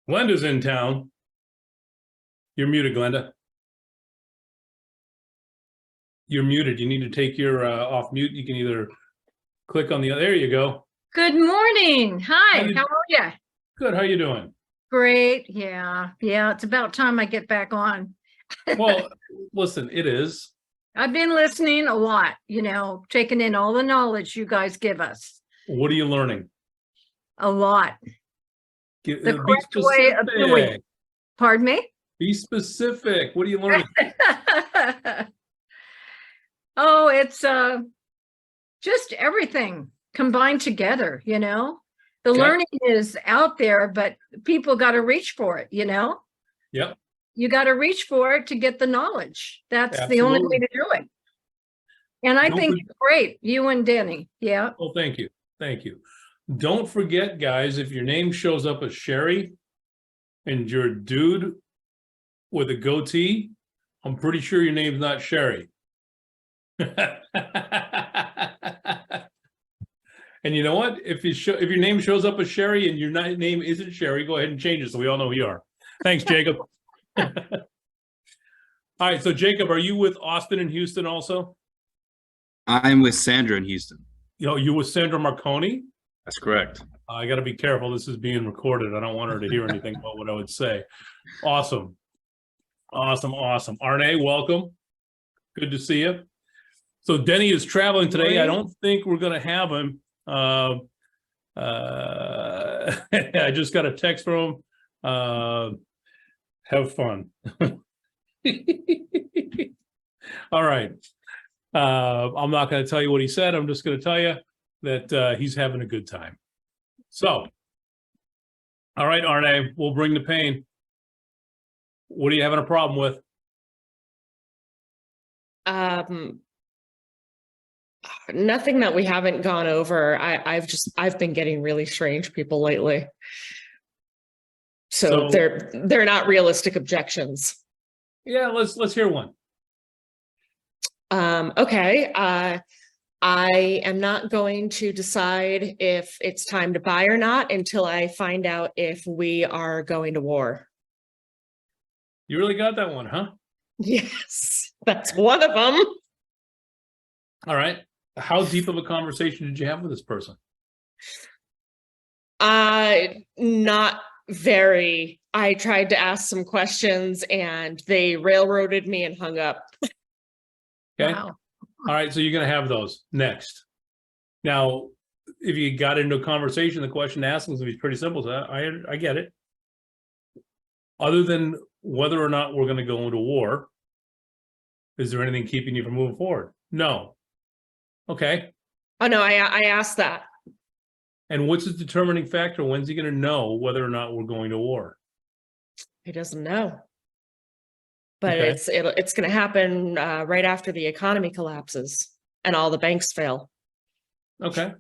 Glenda's in town. You're muted, Glenda. You're muted. You need to take your off mute. You can either click on the, there you go. Good morning. Hi, how are you? Good. How you doing? Great. Yeah. It's about time I get back on. Well, listen, it is. I've been listening a lot, taking in all the knowledge you guys give us. What are you learning? A lot. The correct way of doing it. Pardon me? Be specific. What are you learning? Oh, it's just everything combined together, The Okay. learning is out there, but people got to reach for it, Yep. You got to reach for it to get the knowledge. That's Absolutely. the only way to do it. And I Don't think it's great. You and Denny. Yeah. Oh, thank you. Thank you. Don't forget, guys, if your name shows up as Sherry and you're a dude with a goatee, I'm pretty sure your name's not Sherry. And you know what? If your name shows up as Sherry and your name isn't Sherry, go ahead and change it so we all know who you are. Thanks, Jacob. All right, so Jacob, are you with Austin and Houston also? I'm with Sandra in Houston. You with Sandra Marconi? That's correct. I got to be careful. This is being recorded. I don't want her to hear anything about what I would say. Awesome. Awesome. Arne, welcome. Good to see you. So Denny is traveling today. I don't think we're going to have him. I just got a text from him. Have fun. All right. I'm not going to tell you what he said. I'm just going to tell you that he's having a good time. So, all right, Arne, we'll bring the pain. What are you having a problem with? Nothing that we haven't gone over. I've been getting really strange people lately. So they're not realistic objections. Yeah, let's hear one. Okay. I am not going to decide if it's time to buy or not until I find out if we are going to war. You really got that one, huh? Yes, that's one of them. All right. How deep of a conversation did you have with this person? Not very. I tried to ask some questions and they railroaded me and hung up. Okay. Wow. All right. So you're going to have those next. Now, if you got into a conversation, the question to ask them is pretty simple. So I get it. Other than whether or not we're going to go into war, is there anything keeping you from moving forward? No. Okay. Oh, no, I asked that. And what's the determining factor? When's he going to know whether or not we're going to war? He doesn't know. But Okay. it's going to happen right after the economy collapses and all the banks fail. Okay.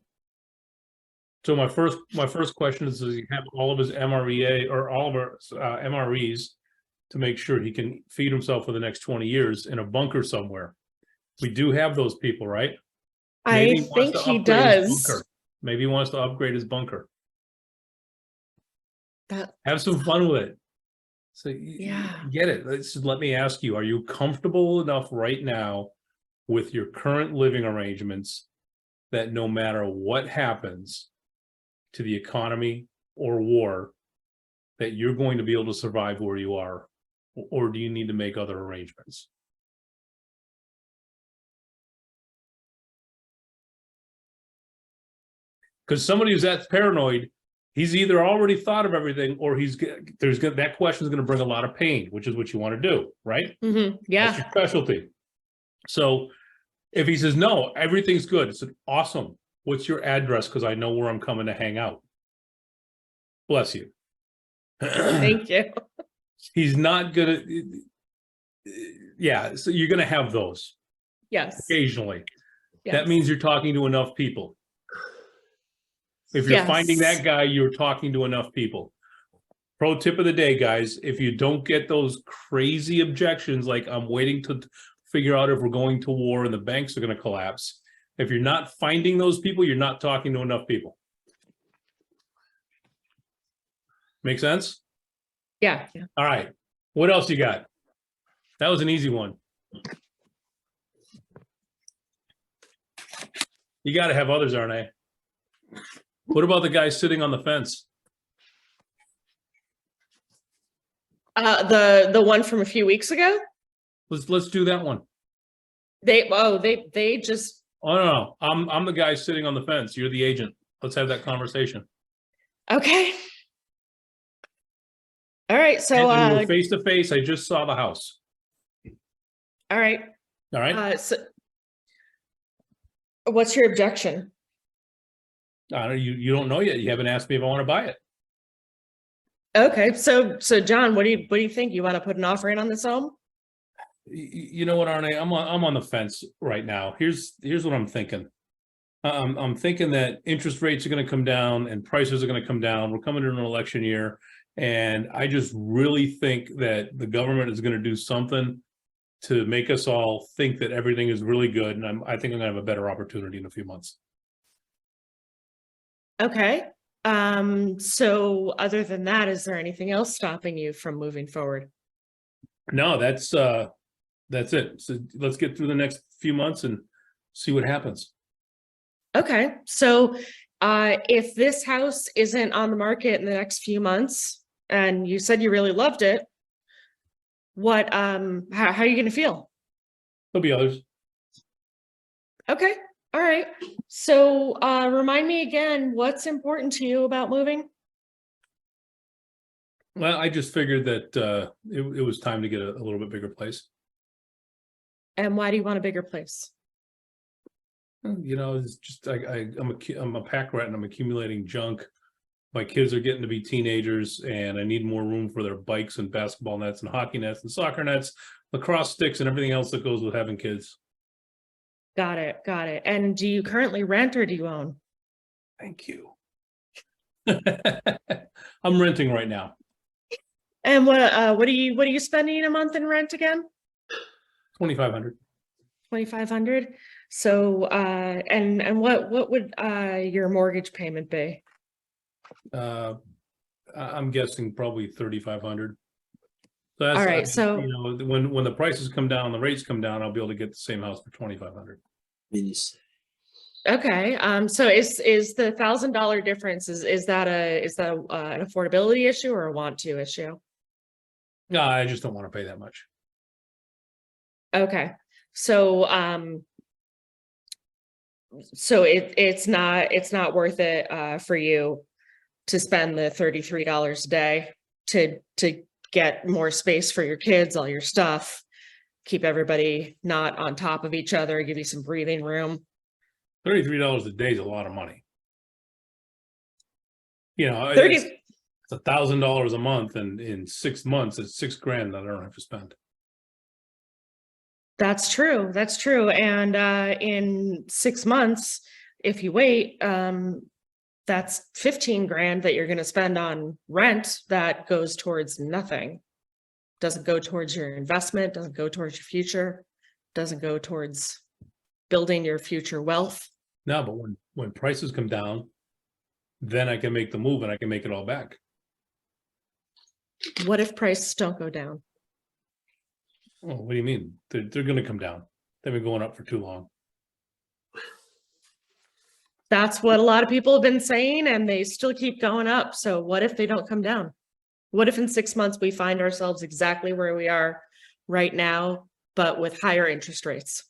So my first question is, does he have all of his MREA or all of our MREs to make sure he can feed himself for the next 20 years in a bunker somewhere? We do have those people, right? I think he does. Maybe he wants to upgrade his bunker. Have some fun with it. So yeah, get it. Let me ask you, are you comfortable enough right now with your current living arrangements that no matter what happens to the economy or war, that you're going to be able to survive where you are? Or do you need to make other arrangements? Because somebody who's that paranoid, he's either already thought of everything, or that question is going to bring a lot of pain, which is what you want to do, right? Mm-hmm. Yeah, that's your specialty. So if he says no, everything's good, it's awesome. What's your address? Because I know where I'm coming to hang out. Bless you. Thank you. He's not gonna. Yeah, so you're gonna have those. Yes. Occasionally. Yes. That means you're talking to enough people. If you're finding that guy, you're talking to enough people. Pro tip of the day, guys, if you don't get those crazy objections, like I'm waiting to figure out if we're going to war and the banks are going to collapse. If you're not finding those people, you're not talking to enough people. Make sense? Yeah. All right. What else you got? That was an easy one. You got to have others, Arne. What about the guy sitting on the fence? The one from a few weeks ago, Let's do that one. they just, Oh no, I'm the guy sitting on the fence. You're the agent. Let's have that conversation. okay. All right, so, And we're face to face. I just saw the house. all right, All right. so what's your objection? You don't know yet. You haven't asked me if I want to buy it. Okay, so John, what do you think? You want to put an offer in on this home? You know what, Arne? I'm on the fence right now. Here's what I'm thinking. I'm thinking that interest rates are going to come down and prices are going to come down. We're coming into an election year, and I just really think that the government is going to do something to make us all think that everything is really good. And I think I'm going to have a better opportunity in a few months. Okay, so other than that, is there anything else stopping you from moving forward? No, that's it. So let's get through the next few months and see what happens. Okay, so if this house isn't on the market in the next few months, and you said you really loved it, what how are you gonna feel? There'll be others. Okay, all right. So remind me again, what's important to you about moving? Well, I just figured that it was time to get a little bit bigger place. And why do you want a bigger place? You know, it's just I'm a pack rat and I'm accumulating junk. My kids are getting to be teenagers, and I need more room for their bikes and basketball nets and hockey nets and soccer nets, lacrosse sticks, and everything else that goes with having kids. Got it, got it. And do you currently rent or do you own? Thank you. I'm renting right now. And what are you spending a month in rent again? 2,500. 2,500. So and what would your mortgage payment be? I'm guessing probably 3,500. So that's, All right, so you know, when the prices come down, the rates come down, I'll be able to get the same house for 2,500. okay, so is the $1,000 difference, is that an affordability issue or a want to issue? No, I just don't want to pay that much. Okay, so it's not worth it for you to spend the $33 a day to get more space for your kids, all your stuff, keep everybody not on top of each other, give you some breathing room. $33 a day is a lot of money. You know, 30 it's $1,000 a month, and in 6 months, it's $6,000 that I don't have to spend. That's true. That's true. And in 6 months, if you wait, that's 15 grand that you're going to spend on rent that goes towards nothing. Doesn't go towards your investment, doesn't go towards your future, doesn't go towards building your future wealth. No, but when prices come down, then I can make the move and I can make it all back. What if prices don't go down? Oh, what do you mean? They're going to come down. They've been going up for too long. That's what a lot of people have been saying, and they still keep going up. So what if they don't come down? What if in 6 months we find ourselves exactly where we are right now, but with higher interest rates?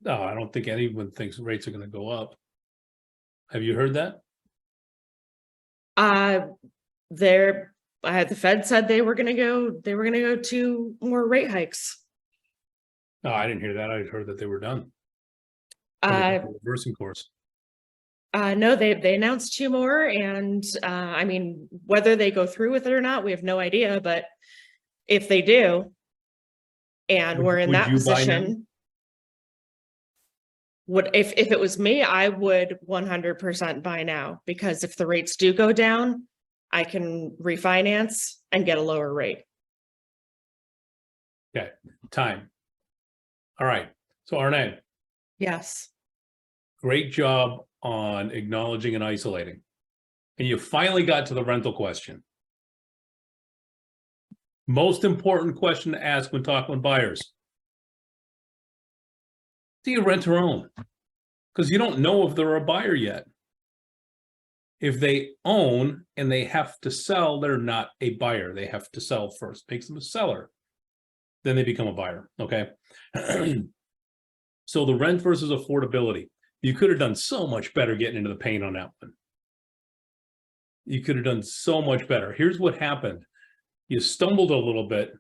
No, I don't think anyone thinks rates are going to go up. Have you heard that? The Fed said they were going to go 2 more rate hikes. No, I didn't hear that. I heard that they were done. Reversing course. No, they announced 2 more, and I mean, whether they go through with it or not, we have no idea. But if they do, and we're in that position, if it was me, I would 100% buy now, because if the rates do go down, I can refinance and get a lower rate. Okay, time. All right. So Arne, Yes. great job on acknowledging and isolating. and you finally got to the rental question. Most important question to ask when talking with buyers. Do you rent or own? Because you don't know if they're a buyer yet. If they own and they have to sell, they're not a buyer. They have to sell first. Makes them a seller. Then they become a buyer, okay? So the rent versus affordability. You could have done so much better getting into the paint on that one. You could have done so much better. Here's what happened. You stumbled a little bit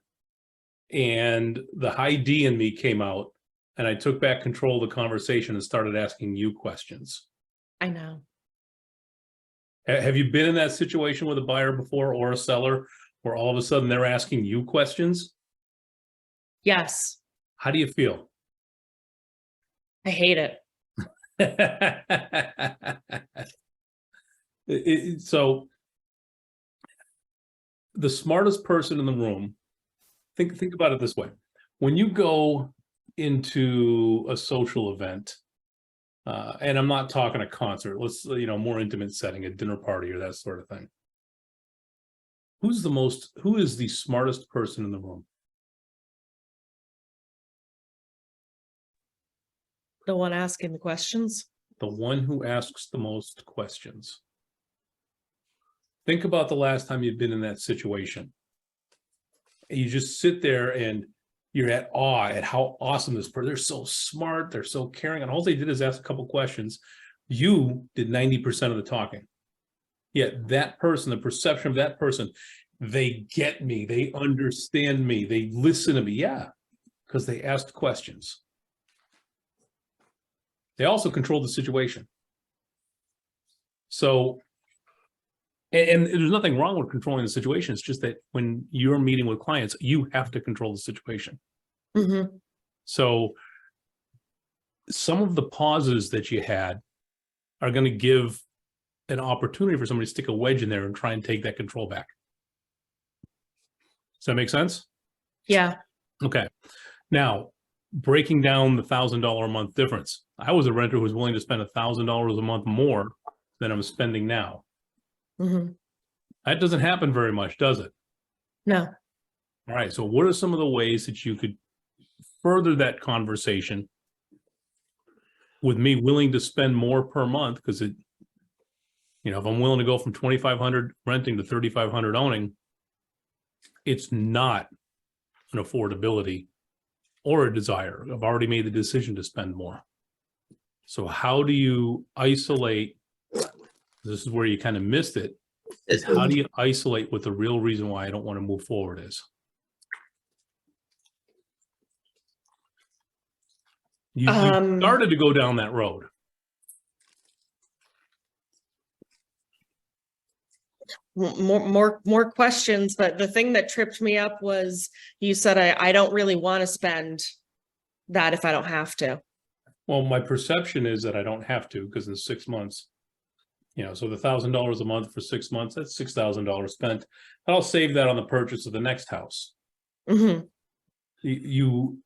and the high D in me came out and I took back control of the conversation and started asking you questions. I know. Have you been in that situation with a buyer before or a seller where all of a sudden they're asking you questions? Yes. How do you feel? I hate it. So the smartest person in the room, think about it this way. When you go into a social event, and I'm not talking a concert, let's, more intimate setting, a dinner party or that sort of thing. Who is the smartest person in the room? The one asking the questions. The one who asks the most questions. Think about the last time you've been in that situation. You just sit there and you're at awe at how awesome this person, they're so smart, they're so caring, and all they did is ask a couple questions. You did 90% of the talking. Yet that person, the perception of that person, they get me, they understand me, they listen to me. Yeah, because they asked questions. They also controlled the situation. So, and there's nothing wrong with controlling the situation. It's just that when you're meeting with clients, you have to control the situation. Mm-hmm. So some of the pauses that you had are going to give an opportunity for somebody to stick a wedge in there and try and take that control back. Does that make sense? Yeah. Okay. Now, breaking down the $1,000 a month difference. I was a renter who was willing to spend $1,000 a month more than I'm spending now. Mm-hmm. That doesn't happen very much, does it? No. All right. So what are some of the ways that you could further that conversation with me willing to spend more per month? Because if I'm willing to go from 2,500 renting to 3,500 owning, it's not an affordability or a desire. I've already made the decision to spend more. So how do you isolate? This is where you kind of missed it. Is how do you isolate what the real reason why I don't want to move forward is? You started to go down that road. More questions, but the thing that tripped me up was you said I don't really want to spend that if I don't have to. Well, my perception is that I don't have to, because in 6 months, so the $1,000 a month for 6 months, that's $6,000 spent. And I'll save that on the purchase of the next house. Mm-hmm. You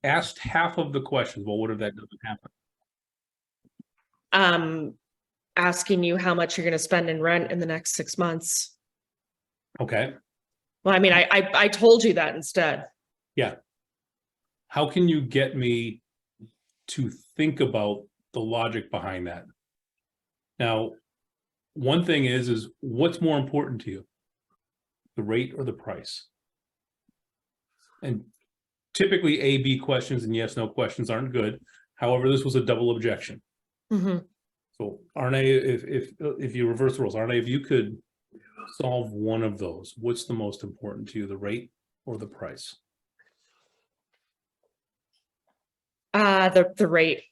asked half of the questions. Well, what if that doesn't happen? Asking you how much you're going to spend in rent in the next 6 months. Okay. Well, I mean, I told you that instead. Yeah. How can you get me to think about the logic behind that? Now, one thing is what's more important to you? The rate or the price? And typically A/B questions and yes, no questions aren't good. However, this was a double objection. Mm-hmm. So Arne, if you reverse the roles, Arne, if you could solve one of those, what's the most important to you, the rate or the price? The rate.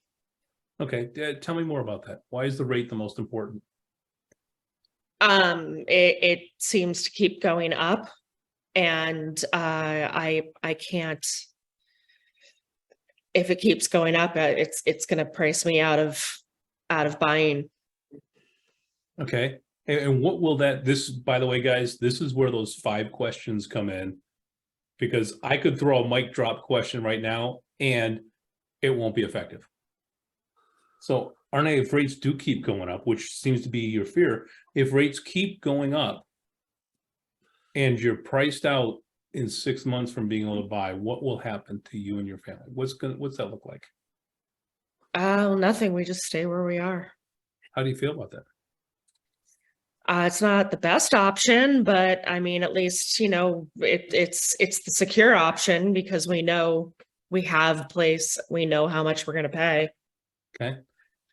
Okay, tell me more about that. Why is the rate the most important? It seems to keep going up, and I can't. If it keeps going up, it's going to price me out of buying. Okay, and what will this, by the way, guys, this is where those 5 questions come in, because I could throw a mic drop question right now and it won't be effective. So Arne, if rates do keep going up, which seems to be your fear, if rates keep going up and you're priced out in 6 months from being able to buy, what will happen to you and your family? What's that look like? Oh, nothing. We just stay where we are. How do you feel about that? It's not the best option, but I mean, at least, it's the secure option because we know we have a place, we know how much we're going to pay. Okay.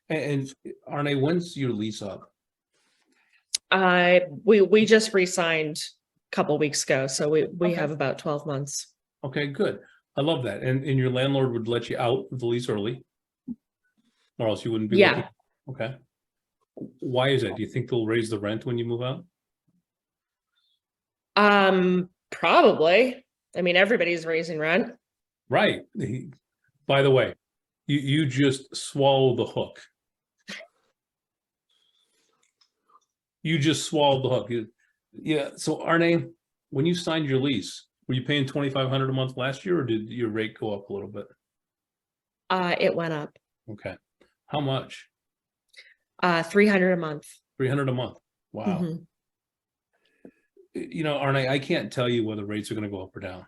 And Arne, when's your lease up? We just re-signed a couple weeks ago, so we Okay. have about 12 months. Okay, good. I love that. And your landlord would let you out of the lease early? Or else you wouldn't be Yeah. looking? Okay. Why is that? Do you think they'll raise the rent when you move out? Probably. I mean, everybody's raising rent. Right. By the way, you just swallow the hook. You just swallowed the hook. Yeah. So Arne, when you signed your lease, were you paying $2,500 a month last year, or did your rate go up a little bit? It went up. Okay. How much? 300 a month. 300 a month. Wow. Mhm. Arne, I can't tell you whether rates are going to go up or down.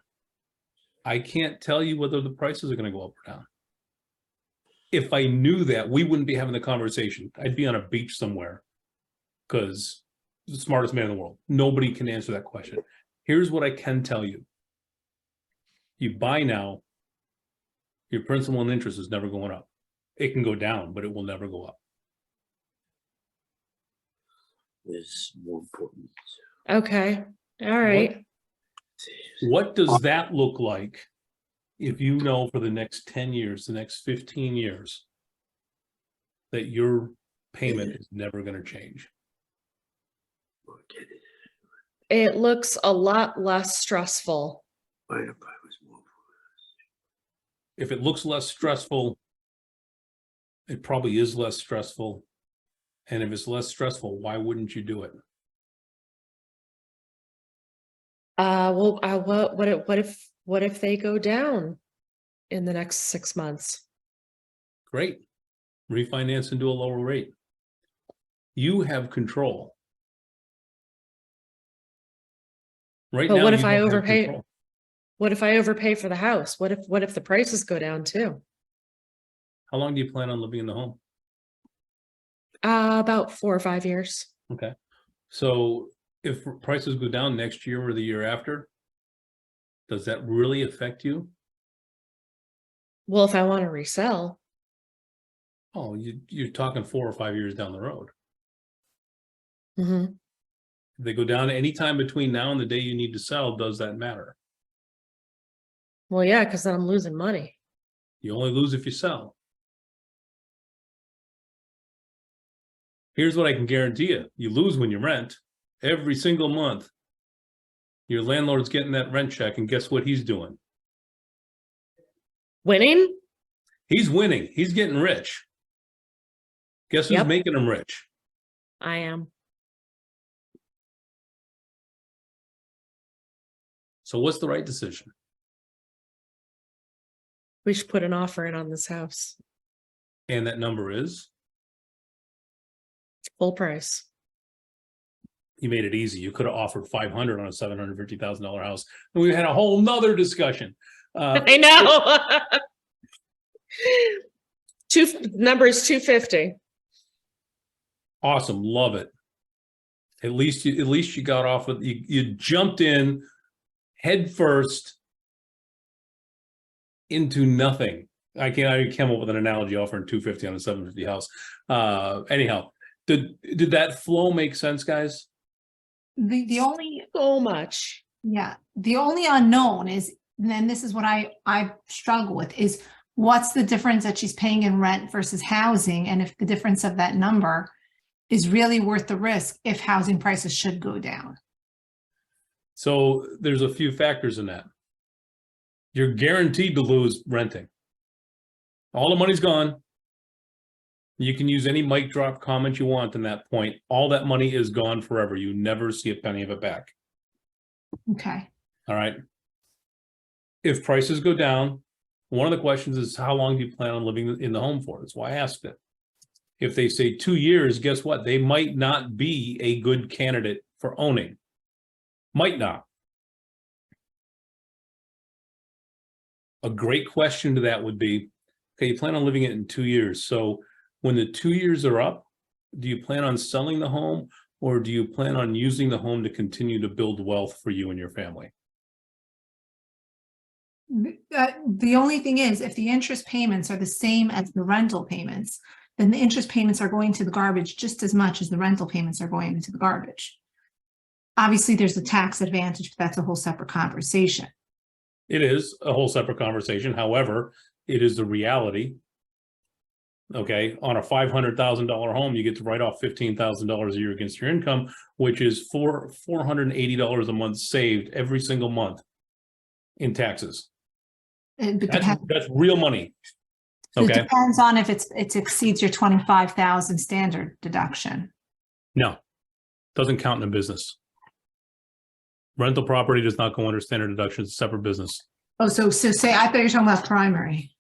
I can't tell you whether the prices are going to go up or down. If I knew that, we wouldn't be having the conversation. I'd be on a beach somewhere because the smartest man in the world. Nobody can answer that question. Here's what I can tell you. You buy now, your principal and interest is never going up. It can go down, but it will never go up. Is more important. Okay. All right. What does that look like if you know for the next 10 years, the next 15 years, that your payment is never going to change? Forget it. It looks a lot less stressful. Why the price was more. If it looks less stressful, it probably is less stressful. And if it's less stressful, why wouldn't you do it? Well, what if they go down in the next 6 months? Great. Refinance and do a lower rate. You have control. Right But now, what if you I don't have overpay? control. What if I overpay for the house? What if the prices go down too? How long do you plan on living in the home? About 4 or 5 years. Okay. So if prices go down next year or the year after, does that really affect you? Well, if I want to resell, Oh, you're talking 4 or 5 years down the road. mhm. If they go down any time between now and the day you need to sell, does that matter? Well, yeah, because then I'm losing money. You only lose if you sell. Here's what I can guarantee you. You lose when you rent. Every single month, your landlord's getting that rent check, and guess what he's doing? Winning? He's winning. He's getting rich. Guess who's Yep. making him rich? I am. So what's the right decision? We should put an offer in on this house. And that number is? Full price. You made it easy. You could have offered 500 on a $750,000 house, and we had a whole nother discussion. I know. Number is 250. Awesome, love it. At least you got off with you jumped in head first into nothing. I came up with an analogy offering 250 on a 750 house. Anyhow, did that flow make sense, guys? The only, So much. yeah, the only unknown is, and then this is what I struggle with, is what's the difference that she's paying in rent versus housing, and if the difference of that number is really worth the risk if housing prices should go down. So there's a few factors in that. You're guaranteed to lose renting. All the money's gone. You can use any mic drop comment you want in that point. All that money is gone forever. You never see a penny of it back. Okay. All right. If prices go down, one of the questions is how long do you plan on living in the home for? That's why I asked it. If they say 2 years, guess what? They might not be a good candidate for owning. Might not. A great question to that would be, okay, you plan on living it in 2 years. So when the 2 years are up, do you plan on selling the home, or do you plan on using the home to continue to build wealth for you and your family? The only thing is, if the interest payments are the same as the rental payments, then the interest payments are going to the garbage just as much as the rental payments are going into the garbage. Obviously, there's a tax advantage, but that's a whole separate conversation. It is a whole separate conversation. However, it is the reality. Okay, on a $500,000 home, you get to write off $15,000 a year against your income, which is $480 a month saved every single month in taxes. That's real money. So Okay. it depends on if it exceeds your 25,000 standard deduction. No, doesn't count in a business. Rental property does not go under standard deduction. It's a separate business. Oh, so say, I thought you were talking about primary.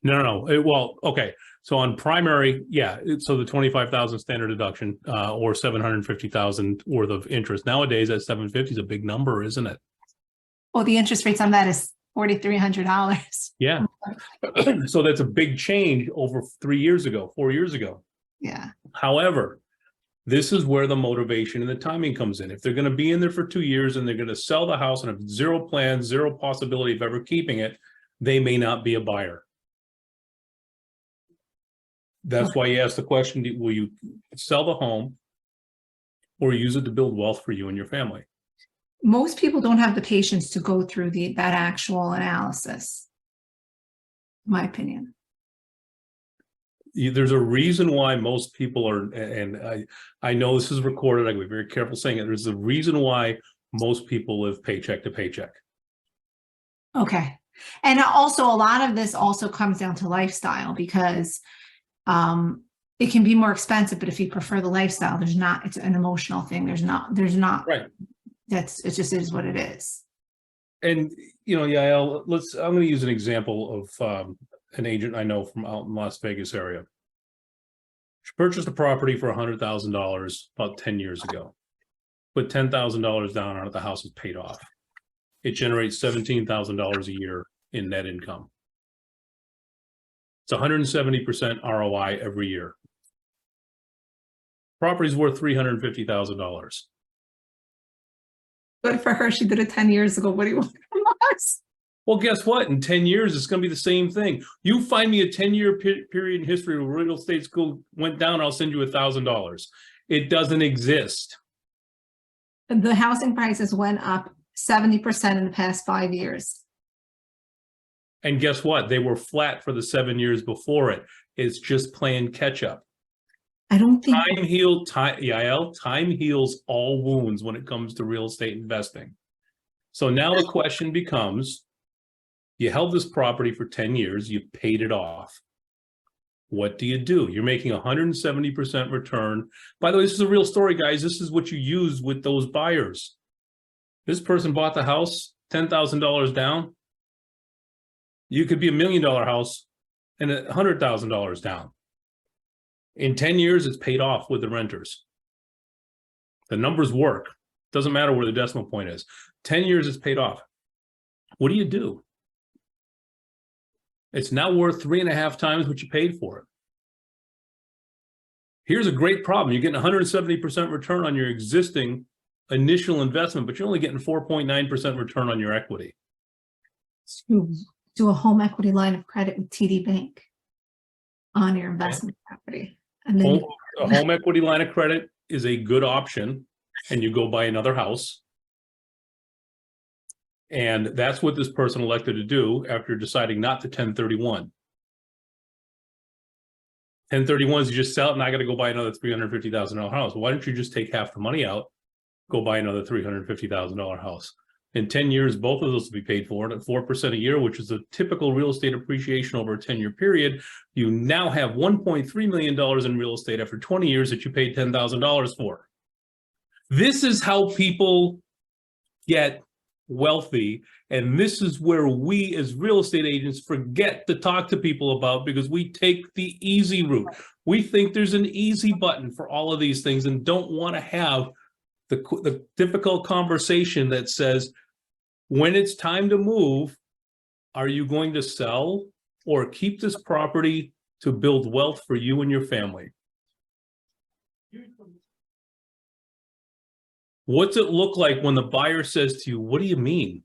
No. Well, okay. So on primary, yeah. So the 25,000 standard deduction, or 750,000 worth of interest. Nowadays, that 750 is a big number, isn't it? Well, the interest rates on that is $4,300. Yeah. So that's a big change over 4 years ago. Yeah. However, this is where the motivation and the timing comes in. If they're going to be in there for 2 years and they're going to sell the house and have zero plans, zero possibility of ever keeping it, they may not be a buyer. That's why you ask the question, will you sell the home or use it to build wealth for you and your family? Most people don't have the patience to go through that actual analysis, in my opinion. There's a reason why most people are, and I know this is recorded, I gotta be very careful saying it. There's a reason why most people live paycheck to paycheck. Okay. And also a lot of this also comes down to lifestyle, because it can be more expensive, but if you prefer the lifestyle, it's an emotional thing. There's not, Right. it just is what it is. And, Yael, I'm going to use an example of an agent I know from out in Las Vegas area. She purchased a property for $100,000 about 10 years ago. Put $10,000 down on it, the house is paid off. It generates $17,000 a year in net income. It's 170% ROI every year. Property's worth $350,000. But for her, she did it 10 years ago. What do you want from us? Well, guess what? In 10 years, it's going to be the same thing. You find me a 10-year period in history where real estate school went down, I'll send you $1,000. It doesn't exist. The housing prices went up 70% in the past 5 years. And guess what? They were flat for the 7 years before it. It's just playing catch up. I don't think Time heals all wounds when it comes to real estate investing. So now the question becomes, you held this property for 10 years, you paid it off. What do? You're making 170% return. By the way, this is a real story, guys. This is what you use with those buyers. This person bought the house, $10,000 down. You could be $1 million house and $100,000 down. In 10 years, it's paid off with the renters. The numbers work. Doesn't matter where the decimal point is. 10 years, it's paid off. What do? It's now worth 3.5 times what you paid for it. Here's a great problem. You're getting 170% return on your existing initial investment, but you're only getting 4.9% return on your equity. Do a home equity line of credit with TD Bank on your investment property. And then A home equity line of credit is a good option, and you go buy another house. And that's what this person elected to do after deciding not to 1031. 1031s, you just sell it, and I got to go buy another $350,000 house. Why don't you just take half the money out, go buy another $350,000 house? In 10 years, both of those will be paid for, and at 4% a year, which is a typical real estate appreciation over a 10-year period, you now have $1.3 million in real estate after 20 years that you paid $10,000 for. This is how people get wealthy. And this is where we as real estate agents forget to talk to people about, because we take the easy route. We think there's an easy button for all of these things and don't want to have the difficult conversation that says, when it's time to move, are you going to sell or keep this property to build wealth for you and your family? What's it look like when the buyer says to you, what do you mean?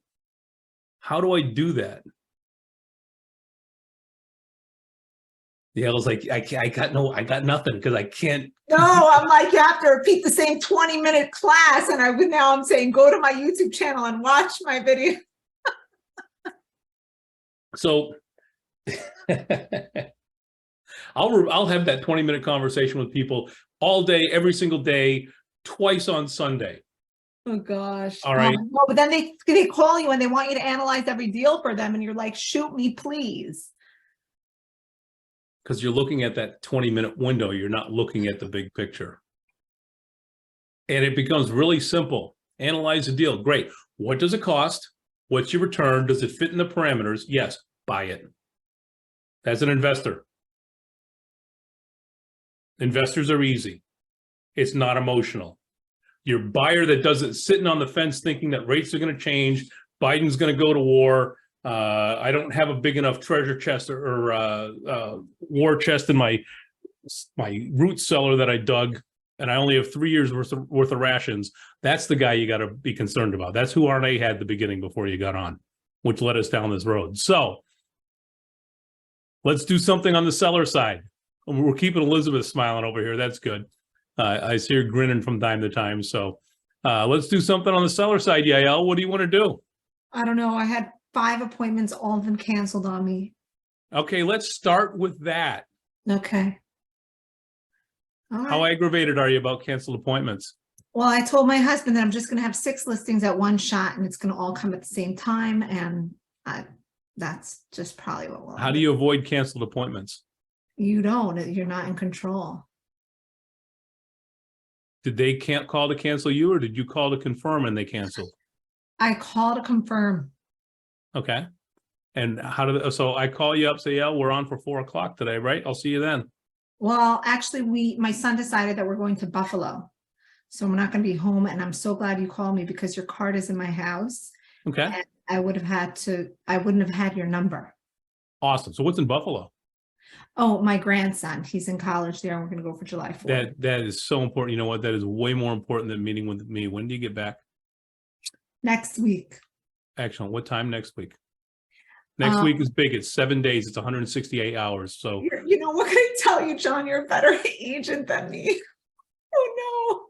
How do I do that? Yeah, I was like, I got nothing, because I can't. No, I'm like, you have to repeat the same 20-minute class. And now I'm saying, go to my YouTube channel and watch my video. So I'll have that 20-minute conversation with people all day, every single day, twice on Sunday. Oh, gosh. All right. No, but then they call you and they want you to analyze every deal for them. And you're like, shoot me, please. Because you're looking at that 20-minute window, you're not looking at the big picture. And it becomes really simple. Analyze the deal. Great. What does it cost? What's your return? Does it fit in the parameters? Yes, buy it. As an investor. Investors are easy. It's not emotional. Your buyer that doesn't sitting on the fence thinking that rates are going to change, Biden's going to go to war. I don't have a big enough treasure chest or war chest in my root cellar that I dug, and I only have 3 years worth of rations. That's the guy you got to be concerned about. That's who RNA had at the beginning before you got on, which led us down this road. So let's do something on the seller side. We're keeping Elizabeth smiling over here. That's good. I see her grinning from time to time. So let's do something on the seller side, Yael. What do you want to do? I don't know. I had 5 appointments, all of them canceled on me. Okay, let's start with that. Okay. All right. How aggravated are you about canceled appointments? Well, I told my husband that I'm just going to have 6 listings at one shot and it's going to all come at the same time. And that's just probably what will. How do you avoid canceled appointments? You don't. You're not in control. Did they can't call to cancel you, or did you call to confirm and they canceled? I call to confirm. Okay. And how did so I call you up, say, yeah, we're on for 4 o'clock today, right? I'll see you then. Well, actually, my son decided that we're going to Buffalo. So I'm not going to be home. And I'm so glad you called me because your card is in my house. Okay. And I wouldn't have had your number. Awesome. So what's in Buffalo? Oh, my grandson. He's in college there. And we're going to go for July 4th. That is so important. You know what? That is way more important than meeting with me. When do you get back? Next week. Excellent. What time next week? Next week is big. It's 7 days. It's 168 hours. So You know, what can I tell you, John? You're a better agent than me. Oh,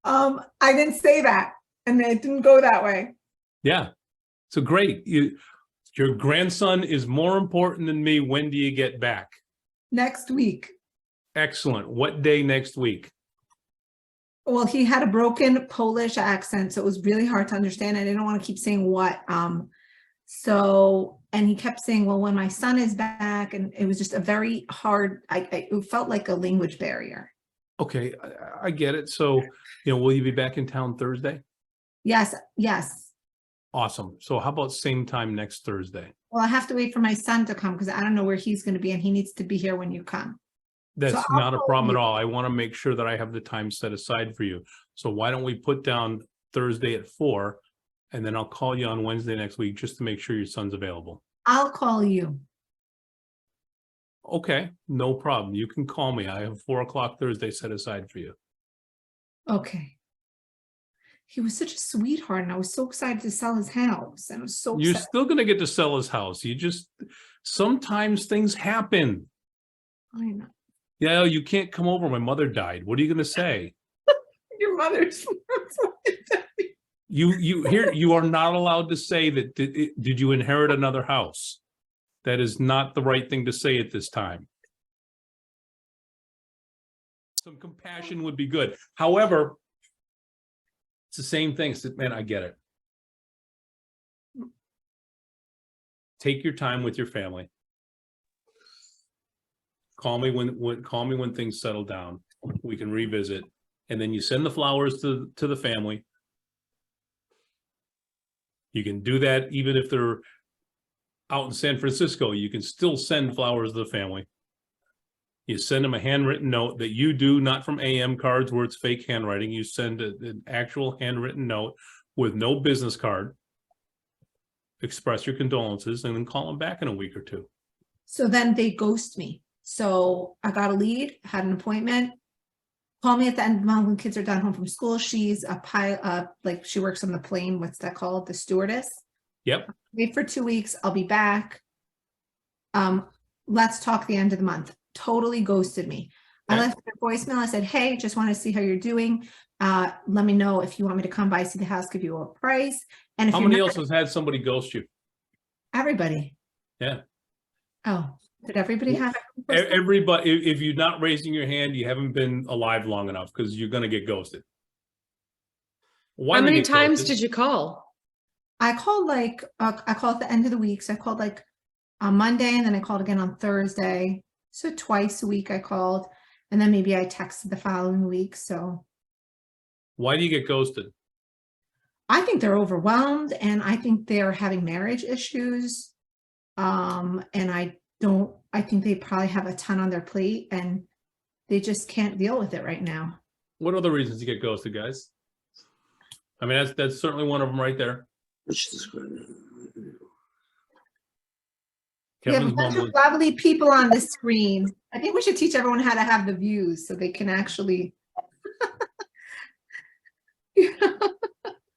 no. I didn't say that. And it didn't go that way. yeah. So great. Your grandson is more important than me. When do you get back? Next week. Excellent. What day next week? Well, he had a broken Polish accent, so it was really hard to understand. I didn't want to keep saying what. And he kept saying, well, when my son is back, and it was just a very hard, it felt like a language barrier. Okay, I get it. So, will you be back in town Thursday? Yes, yes. Awesome. So how about same time next Thursday? Well, I have to wait for my son to come because I don't know where he's going to be, and he needs to be here when you come. That's So not a I'll problem call at all. I want to make sure that I have the time set aside for you. So why don't we put down Thursday at 4, and then I'll call you on Wednesday next week just to make sure your son's available. I'll call you. Okay, no problem. You can call me. I have 4 o'clock Thursday set aside for you. Okay. He was such a sweetheart, and I was so excited to sell his house. And I was so You're excited. still going to get to sell his house. Sometimes things happen. I know. Yeah, you can't come over. My mother died. What are you going to say? Your mother's. You are not allowed to say that. Did you inherit another house? That is not the right thing to say at this time. Some compassion would be good. However, it's the same thing. Man, I get it. Take your time with your family. Call me when things settle down. We can revisit, and then you send the flowers to the family. You can do that even if they're out in San Francisco. You can still send flowers to the family. You send them a handwritten note that you do, not from AM cards where it's fake handwriting. You send an actual handwritten note with no business card. Express your condolences and then call them back in a week or two. So then they ghost me. So I got a lead, had an appointment. Call me at the end of the month when kids are done home from school. She's a pilot, like she works on the plane. What's that called? The stewardess. Yep. Wait for 2 weeks. I'll be back. Let's talk the end of the month. Totally ghosted me. I Okay. left her a voicemail. I said, hey, just want to see how you're doing. Let me know if you want me to come by, see the house, give you a price. And if How you're many not- else has had somebody ghost you? everybody. Yeah. Oh, did everybody have it? Everybody, if you're not raising your hand, you haven't been alive long enough because you're going to get ghosted. Why How do you many get times ghosted? did you call? I called like, I called at the end of the week. So I called like on Monday and then I called again on Thursday. So twice a week I called and then maybe I texted the following week. So Why do you get ghosted? I think they're overwhelmed and I think they're having marriage issues. And I think they probably have a ton on their plate and they just can't deal with it right now. What other reasons you get ghosted, guys? I mean, that's certainly one of them right there. Let's describe it. We have a Kevin's bunch of mumbling. lovely people on the screen. I think we should teach everyone how to have the views so they can actually.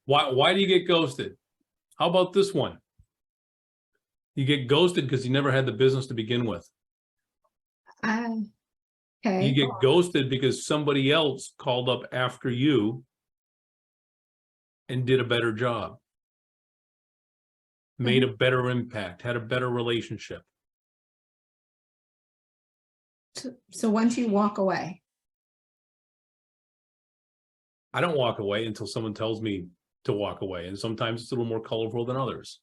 Why do you get ghosted? How about this one? You get ghosted because you never had the business to begin with. Okay. You get ghosted because somebody else called up after you and did a better job, made a better impact, had a better relationship. So once you walk away, I don't walk away until someone tells me to walk away. And sometimes it's a little more colorful than others.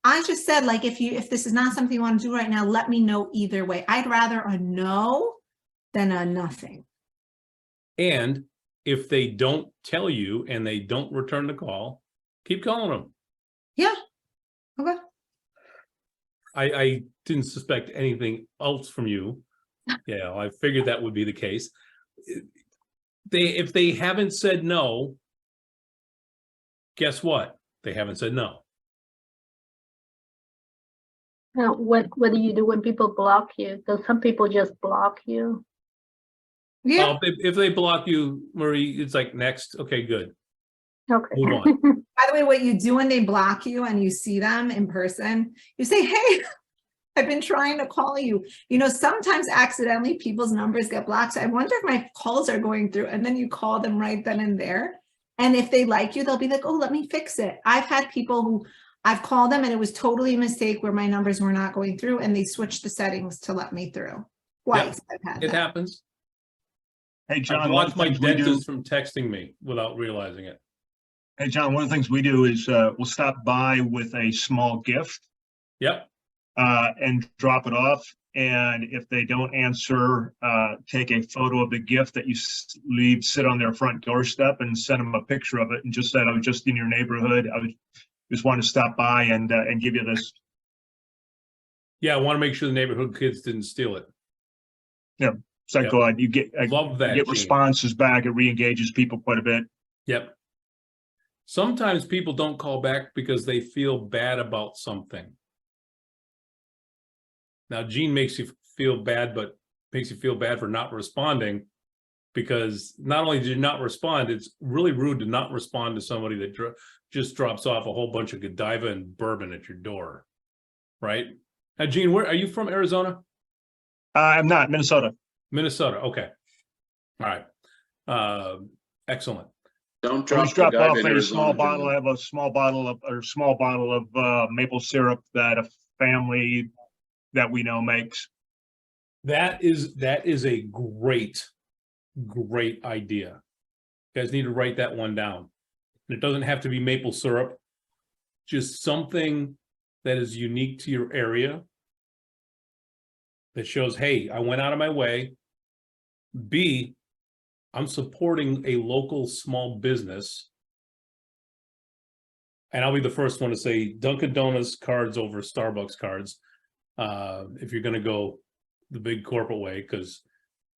I just said, like, if this is not something you want to do right now, let me know either way. I'd rather a no than a nothing. And if they don't tell you and they don't return the call, keep calling them. Yeah. Okay. I didn't suspect anything else from you. Yeah, I figured that would be the case. If they haven't said no, guess what? They haven't said no. Now, what do you do when people block you? Because some people just block you. Yeah. If they block you, Marie, it's like next. Okay, good. Okay. Move on. By the way, what you do when they block you and you see them in person, you say, hey, I've been trying to call you. You know, sometimes accidentally people's numbers get blocked. So I wonder if my calls are going through, and then you call them right then and there. And if they like you, they'll be like, oh, let me fix it. I've had people who I've called them and it was totally a mistake where my numbers were not going through and they switched the settings to let me through. Twice I've had It that. happens. Hey, I John, one of blocked the my things we do, dentist from texting me without realizing it. hey, John, one of the things we do is we'll stop by with a small gift Yep. and drop it off. And if they don't answer, take a photo of the gift that you leave sit on their front doorstep and send them a picture of it and just said, I was just in your neighborhood. Just wanted to stop by and give you this. Yeah, I want to make sure the neighborhood kids didn't steal it. So Yeah. go on, you get, Love that. get Gene. responses back. It re-engages people quite a bit. Yep. Sometimes people don't call back because they feel bad about something. Now, Gene makes you feel bad, but makes you feel bad for not responding, because not only did you not respond, it's really rude to not respond to somebody that just drops off a whole bunch of Godiva and bourbon at your door, right? Now, Gene, where are you from? Arizona? I'm not, Minnesota. Minnesota. Okay. All right. Excellent. Don't Always drop the drop guy off in a Arizona, small bottle. John. I have a small bottle of maple syrup that a family that we know makes. That is a great idea. You guys need to write that one down. And it doesn't have to be maple syrup, just something that is unique to your area that shows, hey, I went out of my way. B, I'm supporting a local small business. And I'll be the first one to say Dunkin' Donuts cards over Starbucks cards. If you're gonna go the big corporate way, because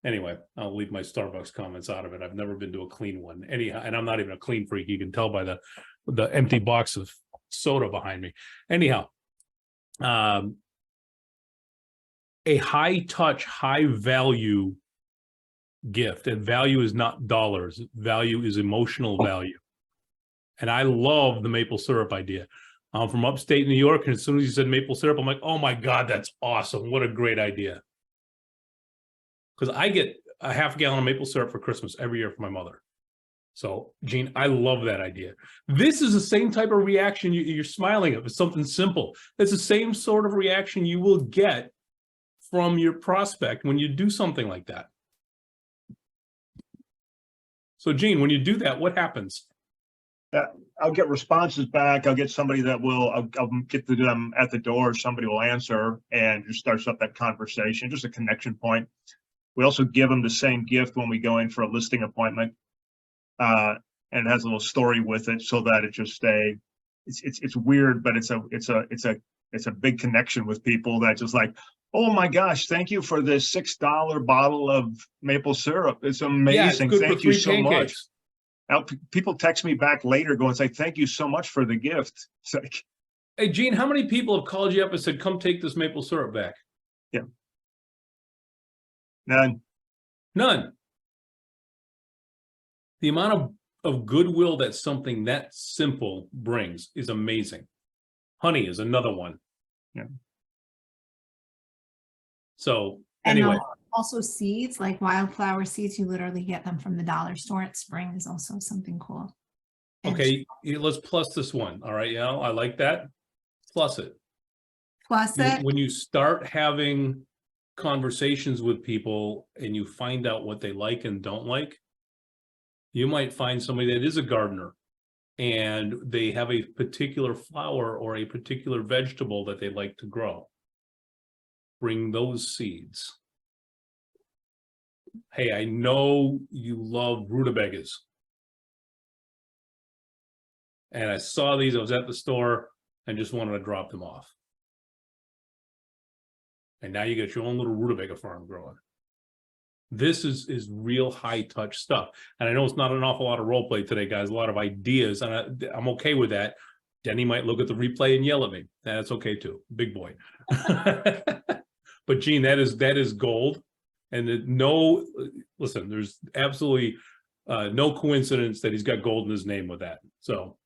anyway, I'll leave my Starbucks comments out of it. I've never been to a clean one. Anyhow, and I'm not even a clean freak. You can tell by the empty box of soda behind me. Anyhow, a high touch, high value gift, and value is not dollars. Value is emotional value. And I love the maple syrup idea. I'm from upstate New York, and as soon as you said maple syrup, I'm like, oh my God, that's awesome. What a great idea. Because I get a half gallon of maple syrup for Christmas every year for my mother. So, Gene, I love that idea. This is the same type of reaction you're smiling at. It's something simple. It's the same sort of reaction you will get from your prospect when you do something like that. So, Gene, when you do that, what happens? I'll get responses back. I'll get somebody that will, I'll get to them at the door. Somebody will answer and just starts up that conversation, just a connection point. We also give them the same gift when we go in for a listing appointment. And it has a little story with it so that it just it's weird, but it's a big connection with people that just like, oh my gosh, thank you for this $6 bottle of maple syrup. It's amazing. Yeah, it's thank you so much. Now, people text me back later going, say, thank you so much for the gift. It's like, hey, Gene, how many people have called you up and said, come take this maple syrup back? yeah. None. None. The amount of goodwill that something that simple brings is amazing. Honey is another one. Yeah. So And anyway, also seeds, like wildflower seeds, you literally get them from the dollar store at spring is also something cool. And okay, let's plus this one. All right, yeah, I like that. Plus it. plus it, When you start having conversations with people and you find out what they like and don't like, you might find somebody that is a gardener and they have a particular flower or a particular vegetable that they like to grow. Bring those seeds. Hey, I know you love rutabagas. And I saw these, I was at the store and just wanted to drop them off. And now you got your own little rutabaga farm growing. This is real high touch stuff. And I know it's not an awful lot of role play today, guys, a lot of ideas, and I'm okay with that. Denny might look at the replay and yell at me. That's okay too, big boy. But Gene, that is gold. And listen, there's absolutely no coincidence that he's got gold in his name with that. So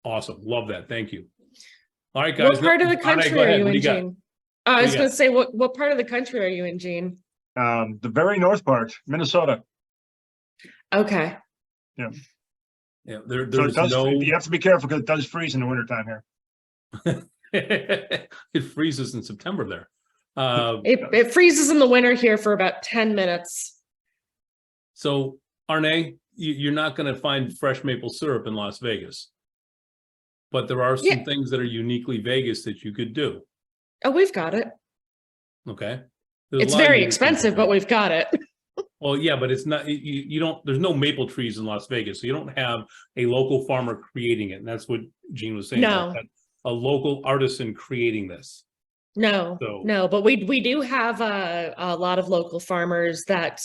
awesome, love that, thank you. All right, guys. What part of the country are you in, Gene? I was going to say, what part of the country are you in, Gene? The very north part, Minnesota. Okay. Yeah. Yeah, you have to be careful because it does freeze in the wintertime here. It freezes in September there. It freezes in the winter here for about 10 minutes. So Arne, you're not going to find fresh maple syrup in Las Vegas, but there are some things that are uniquely Vegas that you could do. Oh, we've got it. Okay. It's very expensive, but we've got it. Well, yeah, but it's not, you don't, there's no maple trees in Las Vegas. So you don't have a local farmer creating it. And that's what Gene was saying. No. A local artisan creating this. No, no, but we do have a lot of local farmers that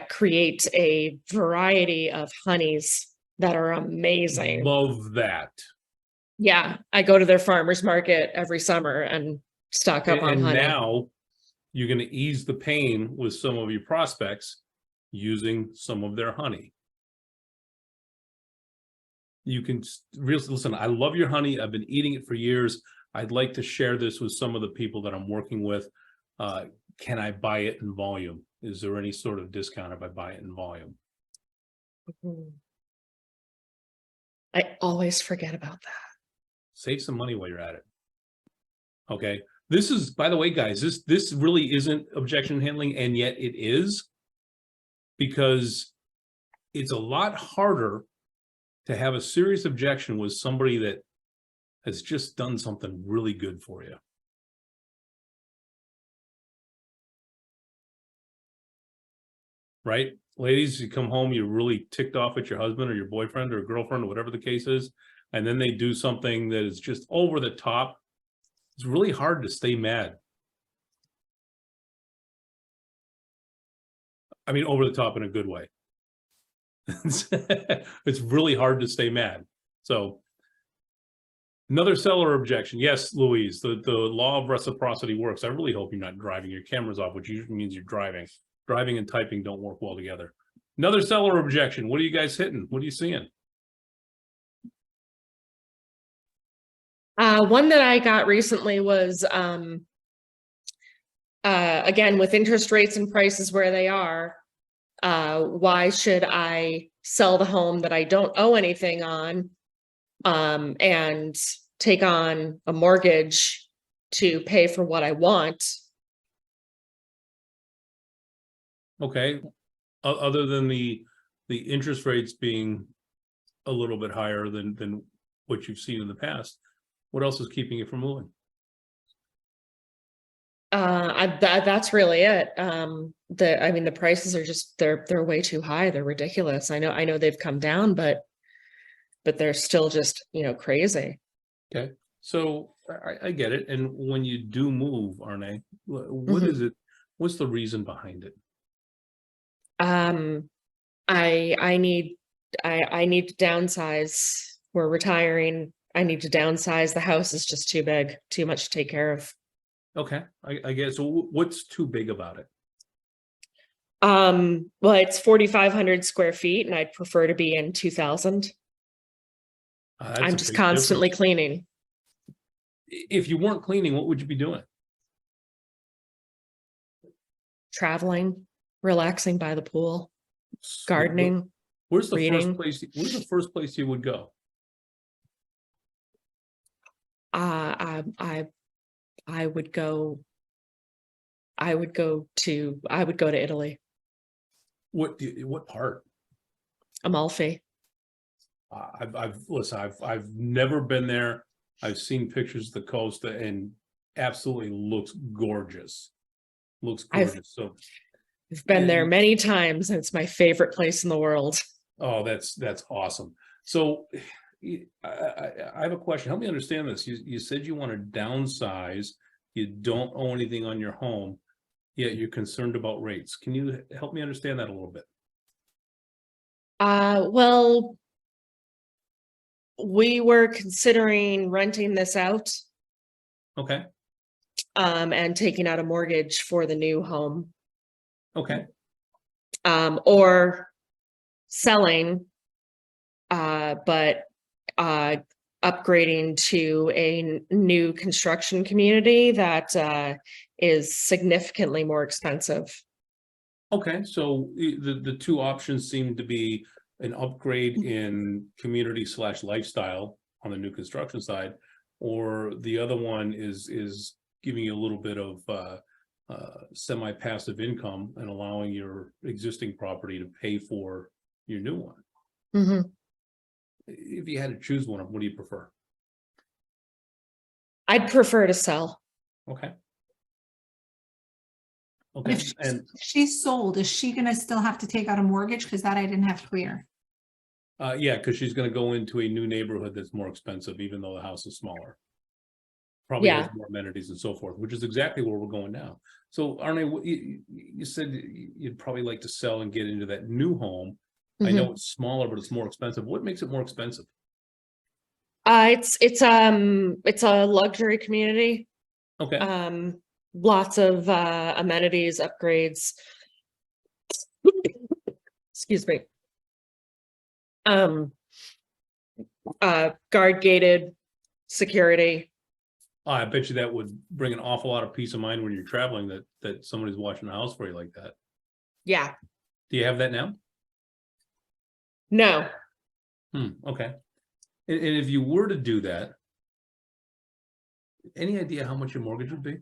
create a variety of honeys that are amazing. Love that. Yeah, I go to their farmers market every summer and stock up on honey. And now you're going to ease the pain with some of your prospects using some of their honey. You can listen, I love your honey. I've been eating it for years. I'd like to share this with some of the people that I'm working with. Can I buy it in volume? Is there any sort of discount if I buy it in volume? I always forget about that. Save some money while you're at it. Okay. This is, by the way, guys, this really isn't objection handling, and yet it is, because it's a lot harder to have a serious objection with somebody that has just done something really good for you. Right? Ladies, you come home, you're really ticked off at your husband or your boyfriend or girlfriend or whatever the case is. and then they do something that is just over the top, it's really hard to stay mad. I mean, over the top in a good way. It's really hard to stay mad. So another seller objection. Yes, Louise, the law of reciprocity works. I really hope you're not driving your cameras off, which usually means you're driving. Driving and typing don't work well together. Another seller objection. What are you guys hitting? What are you seeing? One that I got recently was, again, with interest rates and prices where they are, why should I sell the home that I don't owe anything on, and take on a mortgage to pay for what I want? Okay. Other than the interest rates being a little bit higher than what you've seen in the past, what else is keeping you from moving? That's really it. I mean, the prices are just, they're way too high. They're ridiculous. I know they've come down, but they're still just, crazy. Okay. So I get it. And when you do move, Arne, what is it? What's the reason behind it? I need to downsize. We're retiring. I need to downsize. The house is just too big, too much to take care of. Okay. I guess. So what's too big about it? Well, it's 4,500 square feet and I'd prefer to be in 2,000. I'm just constantly cleaning. If you weren't cleaning, what would you be doing? Traveling, relaxing by the pool, gardening. Where's the reading. first place? Where's the first place you would go? I would go to Italy. What part? Amalfi. I've never been there. I've seen pictures of the coast and absolutely looks gorgeous. Looks gorgeous. I've been there many times and it's my favorite place in the world. Oh, that's awesome. So I have a question. Help me understand this. You said you want to downsize. You don't owe anything on your home, yet you're concerned about rates. Can you help me understand that a little bit? Well, we were considering renting this out. Okay. And taking out a mortgage for the new home. Okay. Or selling, but upgrading to a new construction community that is significantly more expensive. Okay, so the two options seem to be an upgrade in community / lifestyle on the new construction side, or the other one is giving you a little bit of semi-passive income and allowing your existing property to pay for your new one. Mm-hmm. If you had to choose one, what do you prefer? I'd prefer to sell. Okay. But Okay, if and she's sold, is she gonna still have to take out a mortgage? Because that I didn't have clear. yeah, because she's going to go into a new neighborhood that's more expensive, even though the house is smaller. Probably has more amenities and so forth, which is exactly where we're going now. So Arne, you said you'd probably like to sell and get into that new home. I know it's smaller, but it's more expensive. What makes it more expensive? It's a luxury community. Okay. Lots of amenities, upgrades. Excuse me. Guard gated security. I bet you that would bring an awful lot of peace of mind when you're traveling, that somebody's watching the house for you like that. Yeah. Do you have that now? No. Okay. And if you were to do that, any idea how much your mortgage would be?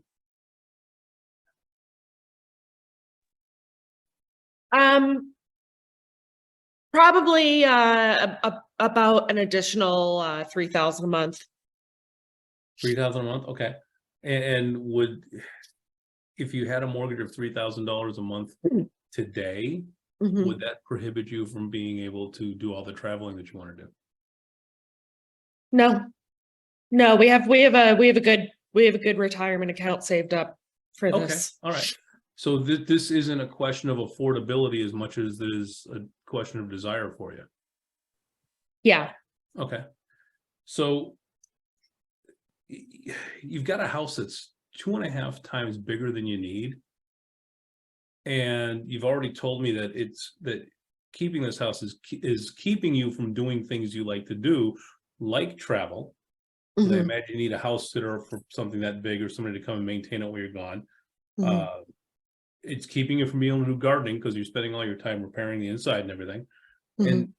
Probably about an additional $3,000 a month. 3,000 a month. Okay. And would, if you had a mortgage of $3,000 a month today, would that prohibit you from being able to do all the traveling that you want to do? No, no, we have a good retirement account saved up for Okay, this. all right. So this isn't a question of affordability as much as it is a question of desire for you. Yeah. Okay. So you've got a house that's 2.5 times bigger than you need. And you've already told me that that keeping this house is keeping you from doing things you like to do, like travel. 'Cause I Mhm, imagine you need a house sitter for something that big or somebody to come and maintain it while you're gone. mhm. It's keeping you from being able to do gardening because you're spending all your time repairing the inside and everything. And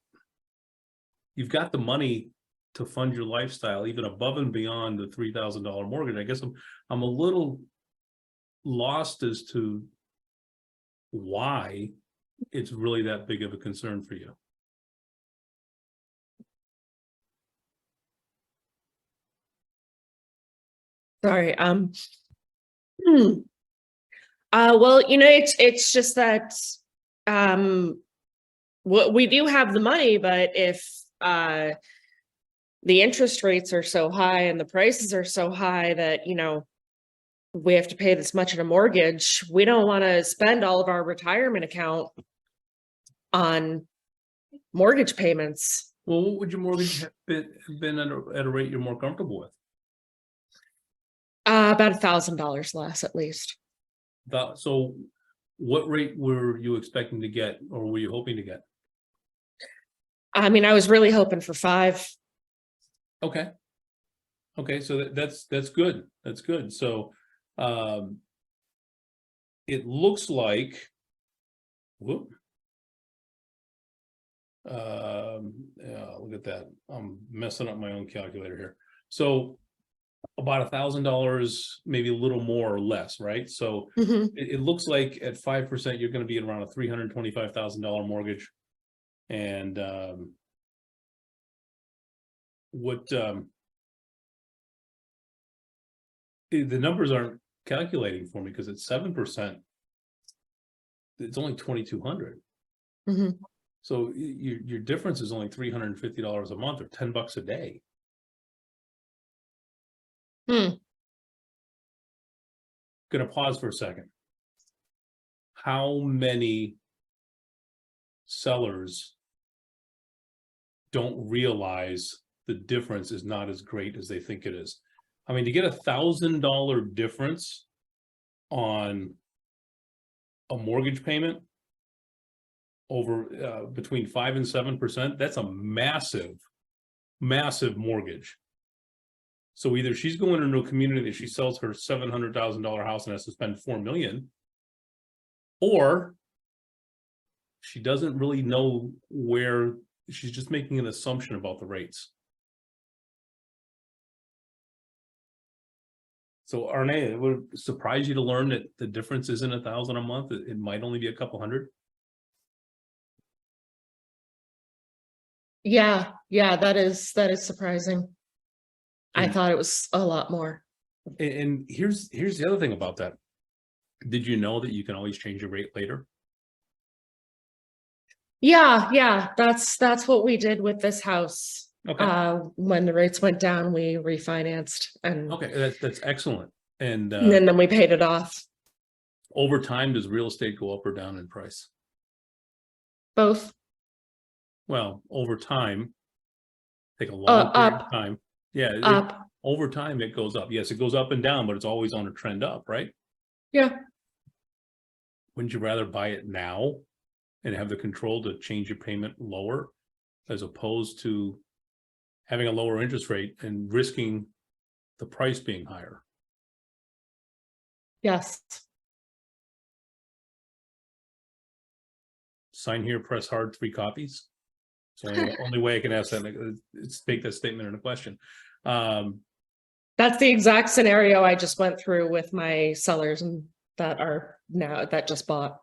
you've got the money to fund your lifestyle even above and beyond the $3,000 mortgage. I guess I'm a little lost as to why it's really that big of a concern for you. Sorry. Well, it's just that, we do have the money, but if, the interest rates are so high and the prices are so high that, we have to pay this much in a mortgage, we don't want to spend all of our retirement account on mortgage payments. Well, what would your mortgage have been at a rate you're more comfortable with? About $1,000 less at least. So what rate were you expecting to get or were you hoping to get? I mean, I was really hoping for 5. Okay. Okay, so that's good. That's good. So it looks like whoop. Yeah, look at that. I'm messing up my own calculator here. So about $1,000, maybe a little more or less, right? So Mhm. it looks like at 5%, you're going to be at around a $325,000 mortgage. And the numbers aren't calculating for me because it's 7%. It's only 2,200. Mhm. So your difference is only $350 a month or $10 a day. Gonna pause for a second. How many sellers don't realize the difference is not as great as they think it is? I mean, to get $1,000 difference on a mortgage payment over between 5 and 7%, that's a massive mortgage. So either she's going into a community that she sells her $700,000 house and has to spend $4 million, or she doesn't really know where she's just making an assumption about the rates. So Arne, it would surprise you to learn that the difference isn't $1,000 a month. It might only be a couple hundred. Yeah, that is surprising. I And- thought it was a lot more. And here's the other thing about that. Did you know that you can always change your rate later? Yeah, that's what we did with this house. Okay. When the rates went down, we refinanced and Okay, that's excellent. And then we paid it off. over time, does real estate go up or down in price? Both. Well, over time, take a long period of Up. time. Yeah, Up. over time it goes up. Yes, it goes up and down, but it's always on a trend up, right? Yeah. Wouldn't you rather buy it now and have the control to change your payment lower as opposed to having a lower interest rate and risking the price being higher? Yes. Sign here, press hard, 3 copies. So only way I can ask that is make that statement in a question. That's the exact scenario I just went through with my sellers and that just bought.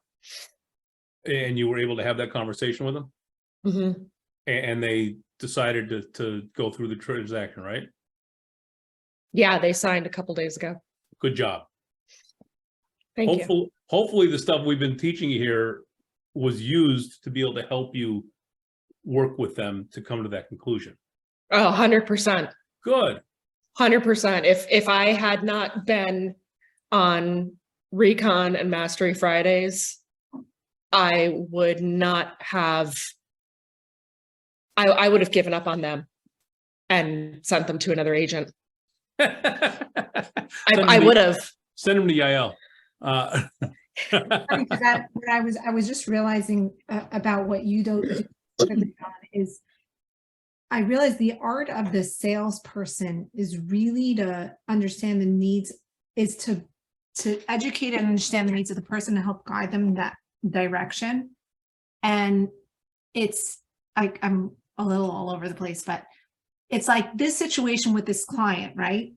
And you were able to have that conversation with them? Mm-hmm. And they decided to go through the transaction, right? Yeah, they signed a couple days ago. Good job. Thank you. Hopefully the stuff we've been teaching you here was used to be able to help you work with them to come to that conclusion. Oh, 100%. Good. 100%. If I had not been on Recon and Mastery Fridays, I would not have. I would have given up on them and sent them to another agent. I would have. Send him to Yael. Funny, 'cause what I was just realizing about what you don't do is I realize the art of the salesperson is really to understand the needs, is to educate and understand the needs of the person to help guide them in that direction. And it's like, I'm a little all over the place, but it's like this situation with this client, right?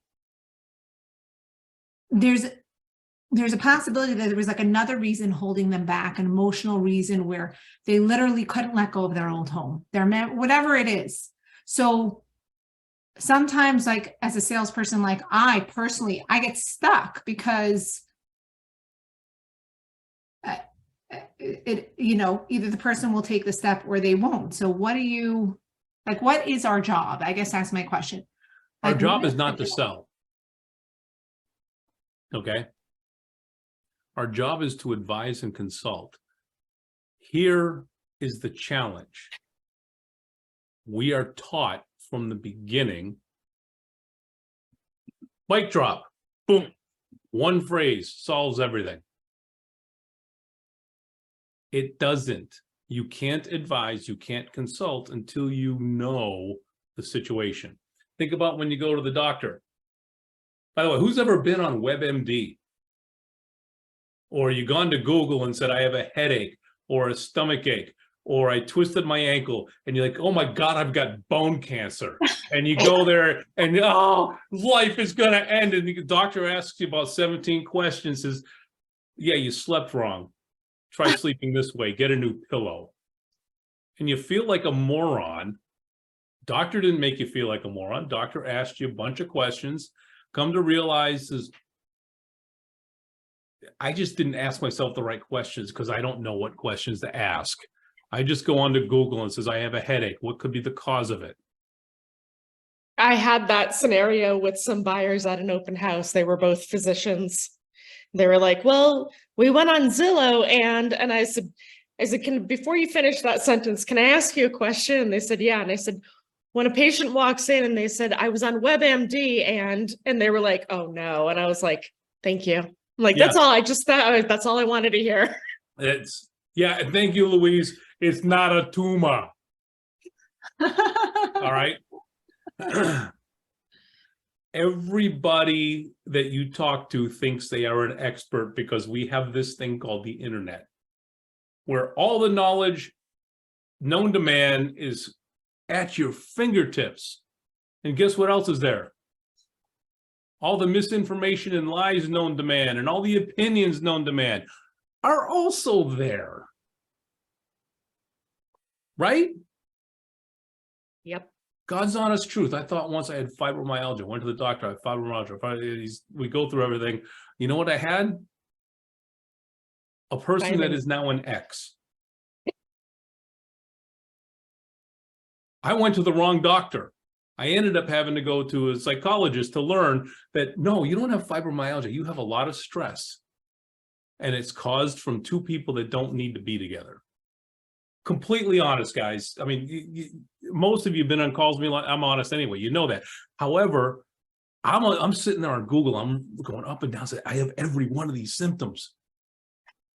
There's a possibility that there was like another reason holding them back, an emotional reason where they literally couldn't let go of their old home, whatever it is. So sometimes, like as a salesperson, like I personally get stuck because either the person will take the step or they won't. So what is our job? I guess that's my question. Our Like, job what is not to sell. Okay. Our job is to advise and consult. Here is the challenge. We are taught from the beginning, mic drop, boom, one phrase solves everything. It doesn't. You can't advise, you can't consult until you know the situation. Think about when you go to the doctor. By the way, who's ever been on WebMD? Or you gone to Google and said, I have a headache or a stomach ache, or I twisted my ankle, and you're like, oh my God, I've got bone cancer. And you go there and, oh, life is gonna end. And the doctor asks you about 17 questions, says, yeah, you slept wrong. Try sleeping this way, get a new pillow. And you feel like a moron. Doctor didn't make you feel like a moron. Doctor asked you a bunch of questions. Come to realize is, I just didn't ask myself the right questions because I don't know what questions to ask. I just go on to Google and says, I have a headache. What could be the cause of it? I had that scenario with some buyers at an open house. They were both physicians. They were like, well, we went on Zillow and I said, before you finish that sentence, can I ask you a question? And they said, yeah. And I said, when a patient walks in and they said, I was on WebMD and they were like, oh no. And I was like, thank you. I'm like, Yeah. that's all that's all I wanted to hear. Yeah, thank you, Louise. It's not a tumor. All right. Everybody that you talk to thinks they are an expert because we have this thing called the internet, where all the knowledge known to man is at your fingertips. And guess what else is there? All the misinformation and lies known to man and all the opinions known to man are also there. Right? Yep. God's honest truth. I thought once I had fibromyalgia. Went to the doctor. I had fibromyalgia. We go through everything. You know what I had? A person that is now an ex. I went to the wrong doctor. I ended up having to go to a psychologist to learn that, no, you don't have fibromyalgia. You have a lot of stress. And it's caused from two people that don't need to be together. Completely honest, guys. I mean, most of you have been on calls with me. I'm honest anyway. You know that. However, I'm sitting there on Google. I'm going up and down. Saying, I have every one of these symptoms.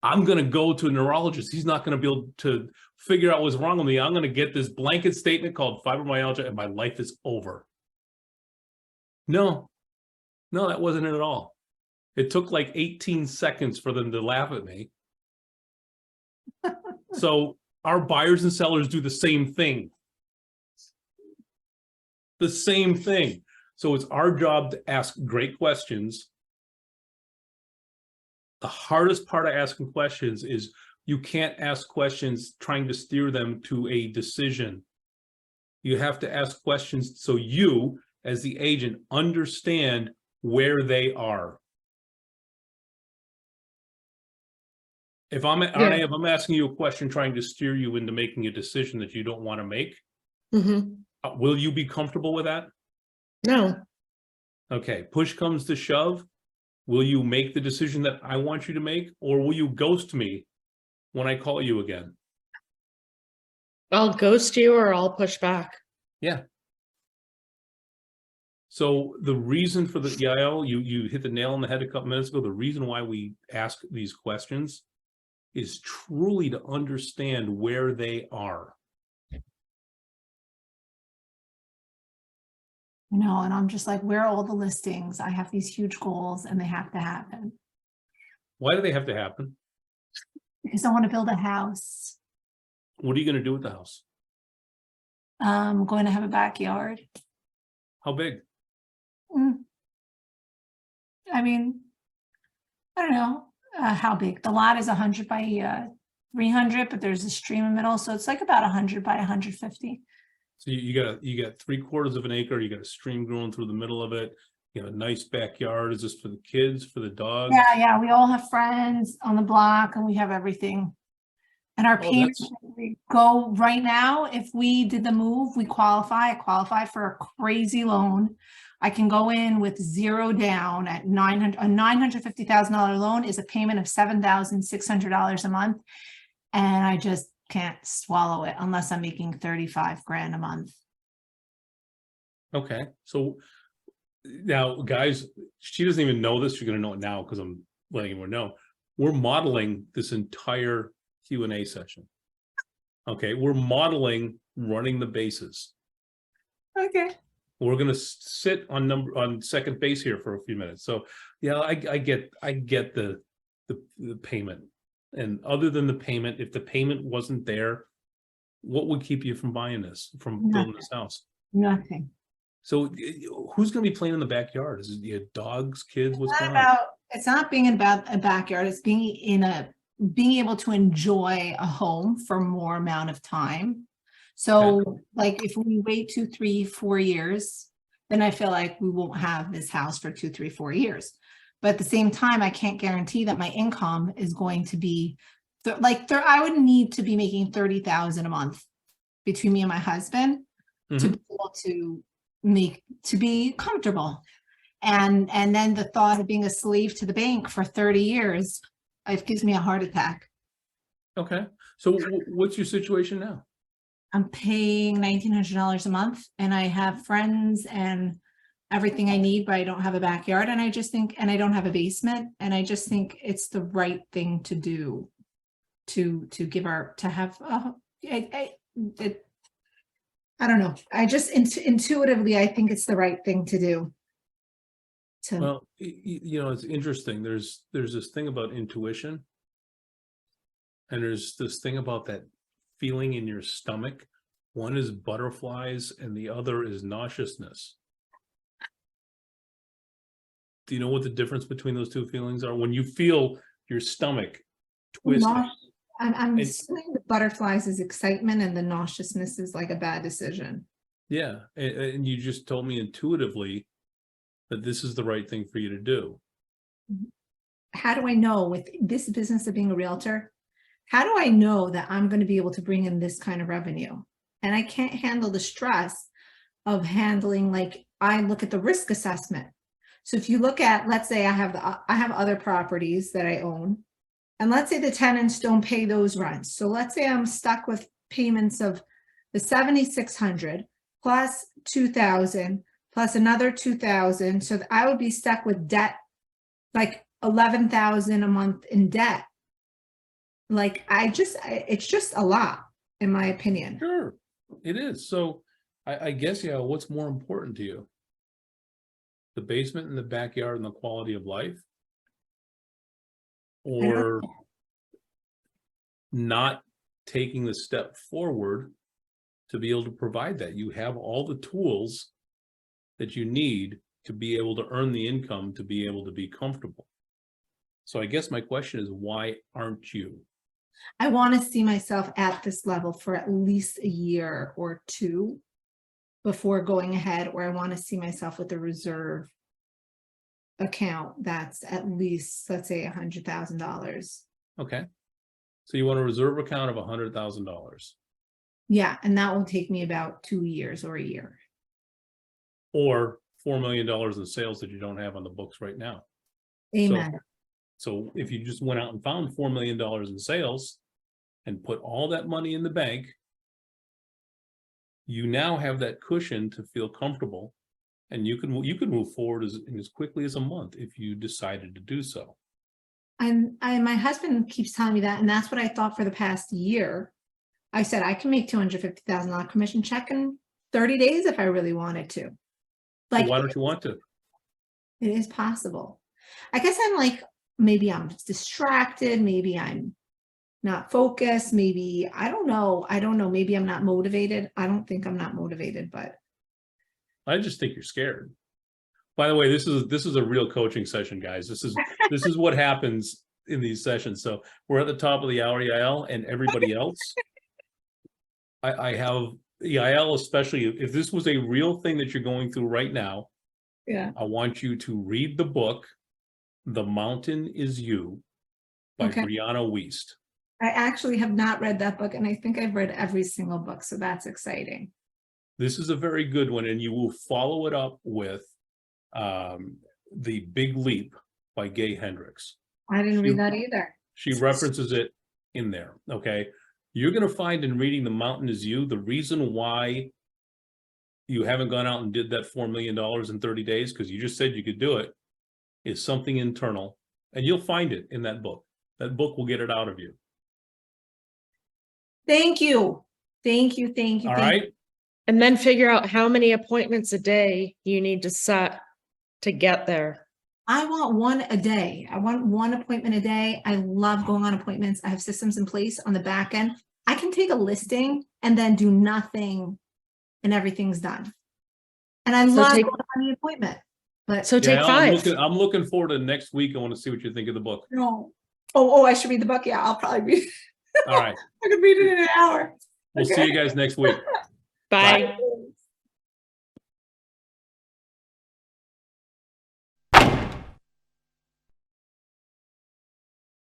I'm going to go to a neurologist. He's not going to be able to figure out what's wrong with me. I'm going to get this blanket statement called fibromyalgia and my life is over. No, that wasn't it at all. It took like 18 seconds for them to laugh at me. So our buyers and sellers do the same thing. The same thing. So it's our job to ask great questions. The hardest part of asking questions is you can't ask questions trying to steer them to a decision. You have to ask questions so you, as the agent, understand where they are. If I'm asking you a question trying to steer you into making a decision that you don't want to make, will you be comfortable with that? No, Okay, push comes to shove. Will you make the decision that I want you to make, or will you ghost me when I call you again? I'll ghost you or I'll push back. Yeah. So the reason for the Yael, you hit the nail on the head a couple minutes ago. The reason why we ask these questions is truly to understand where they are. You know, and I'm just like, where are all the listings? I have these huge goals and they have to happen Why do they have to happen? because I want to build a house. What are you going to do with the house? I'm going to have a backyard. How big? I mean, I don't know how big. The lot is 100 by 300, but there's a stream in the middle, so it's like about 100 by 150. So you got 3/4 of an acre. You got a stream growing through the middle of it. You got a nice backyard. Is this for the kids, for the dogs? Yeah, we all have friends on the block, and we have everything. And our Oh, payments we go right now. If we did the move, we qualify. I qualify for a crazy loan. I can go in with 0 down at $950,000 loan is a payment of $7,600 a month. And I just can't swallow it unless I'm making 35 grand a month. Okay, so now, guys, she doesn't even know this. You're going to know it now because I'm letting everyone know. We're modeling this entire Q&A session. Okay, we're modeling running the bases. Okay. We're going to sit on second base here for a few minutes. So yeah, I get the payment. And other than the payment, if the payment wasn't there, what would keep you from buying this, from building this house? Nothing. So who's going to be playing in the backyard? Is it your dogs, kids? What's going on? It's not being about a backyard. It's being able to enjoy a home for more amount of time. So like if we wait 2, 3, 4 years, then I feel like we won't have this house for 2, 3, 4 years. But at the same time, I can't guarantee that my income is going to be I would need to be making 30,000 a month between me and my husband to be able to be comfortable. And then the thought of being a slave to the bank for 30 years, it gives me a heart attack. Okay. So what's your situation now? I'm paying $1,900 a month and I have friends and everything I need, but I don't have a backyard. And I just think, and I don't have a basement. And I just think it's the right thing to do I don't know. I just intuitively, I think it's the right thing to do. Well, you know, it's interesting. There's this thing about intuition. And there's this thing about that feeling in your stomach. One is butterflies and the other is nauseousness. Do you know what the difference between those two feelings are? When you feel your stomach twist. I'm assuming the butterflies is excitement and the nauseousness is like a bad decision. Yeah. And you just told me intuitively that this is the right thing for you to do. How do I know with this business of being a realtor? How do I know that I'm going to be able to bring in this kind of revenue? And I can't handle the stress of handling, like I look at the risk assessment. So if you look at, let's say I have other properties that I own, and let's say the tenants don't pay those rents. So let's say I'm stuck with payments of the $7,600 plus $2,000 plus another $2,000. So I would be stuck with debt, like $11,000 a month in debt. Like it's just a lot, in my opinion. Sure, it is. So I guess, yeah, what's more important to you? The basement and the backyard and the quality of life? Or not taking the step forward to be able to provide that? You have all the tools that you need to be able to earn the income to be able to be comfortable. So I guess my question is, why aren't you? I want to see myself at this level for at least a year or two before going ahead, or I want to see myself with a reserve account that's at least, let's say, $100,000. Okay. So you want a reserve account of $100,000. Yeah, and that will take me about 2 years or a year. Or $4 million in sales that you don't have on the books right now. Amen. So if you just went out and found $4 million in sales and put all that money in the bank, you now have that cushion to feel comfortable, and you can move forward as quickly as a month if you decided to do so. My husband keeps telling me that, and that's what I thought for the past year. I said I can make $250,000 commission check in 30 days if I really wanted to. So Like, why don't you want to? it is possible. I guess I'm like, maybe I'm distracted, maybe I'm not focused, maybe I don't know. Maybe I'm not motivated. I don't think I'm not motivated, but I just think you're scared. By the way, this is a real coaching session, guys. This is what happens in these sessions. So we're at the top of the hour, Yael, and everybody else. I have Yael, especially if this was a real thing that you're going through right now. yeah. I want you to read the book, The Mountain Is You by Okay. Brianna Wiest. I actually have not read that book, and I think I've read every single book, so that's exciting. This is a very good one, and you will follow it up with The Big Leap by Gay Hendricks. I didn't read that either. She references it in there, okay? You're going to find in reading The Mountain Is You, the reason why you haven't gone out and did that $4 million in 30 days, because you just said you could do it, is something internal, and you'll find it in that book. That book will get it out of you. Thank you. Thank you. Thank you. All thank right? you. And then figure out how many appointments a day you need to set to get there. I want one a day. I want one appointment a day. I love going on appointments. I have systems in place on the back end. I can take a listing and then do nothing and everything's done. And I love take- going on the appointment, but So take Yeah, five. I'm looking forward to next week. I want to see what you think of the book. no. Oh, I should read the book. Yeah, I'll probably read. All right. I could read it in an hour. We'll see you guys next week. Bye.